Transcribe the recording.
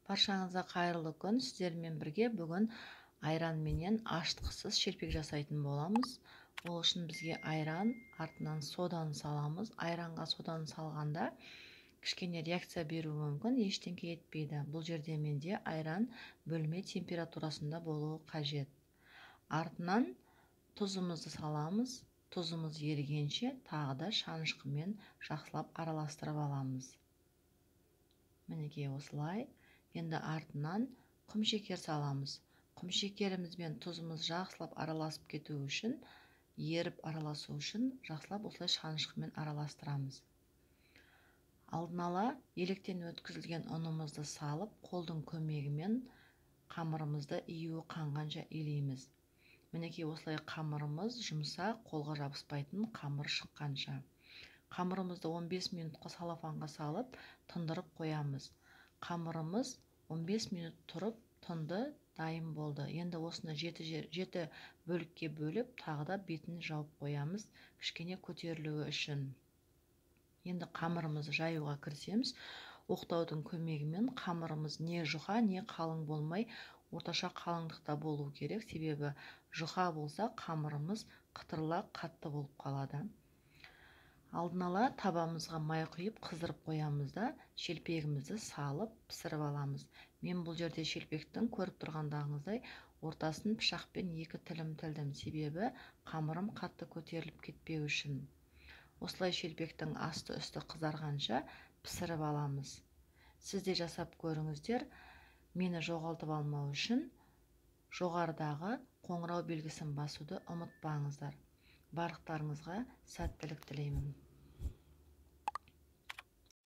Баршаңызға қайырлы күн. Сіздермен бірге бүгін айран менен аштықсыз шелпек жасайтын боламыз. Ол үшін бізге айран, артынан соданы саламыз. Айранға соданы салғанда кішкене реакция беруі мүмкін, ештеңке етпейді. Бұл жерде менде айран бөлме температурасында болуы қажет. Артынан тұзымызды саламыз. Тұзымыз ерігенше тағы да шанышқымен жақсылап араластырып аламыз. Мінекей осылай. Енді артынан құмшекер саламыз. Құмшекеріміз бен тұзымыз жақсылап араласып кету үшін, еріп араласу үшін жақсылап осылай шанышқымен араластырамыз. Алдын ала електен өткізілген ұнымызды салып, қолдың көмегімен қамырымызды июі қанғанша илейміз. Мінекей осылай қамырымыз жұмсақ, қолға жабыспайтын қамыр шыққанша. Қамырымызды 15 минутқа салафанға салып, тындырып қоямыз. Қамырымыз 15 минут тұрып, тынды, дайын болды. Енді осыны 7 бөлікке бөліп, тағы да бетін жауып қоямыз, кішкене көтерілуі үшін. Енді қамырымызды жаюға кірісеміз. Оқтаудың көмегімен қамырымыз не жұқа, не қалың болмай, орташа қалыңдықта болу керек. Себебі жұқа болса, қамырымыз қытырла қатты болып қалады. Алдын ала табамызға май құйып қыздырып қоямыз да шелпегімізді салып пісіріп аламыз. Мен бұл жерде шелпектің көріп тұрғандағыңыздай ортасын пышақпен 2 тілім тілдім. Себебі қамырым қатты көтеріліп кетпеу үшін. Осылай шелпектің асты үсті қызарғанша пісіріп аламыз. Сіз де жасап көріңіздер. Мені жоғалтып алмау үшін жоғарыдағы қоңырау белгісін басуды ұмытпаңыздар. Барлықтарыңызға сәттілік тілеймін.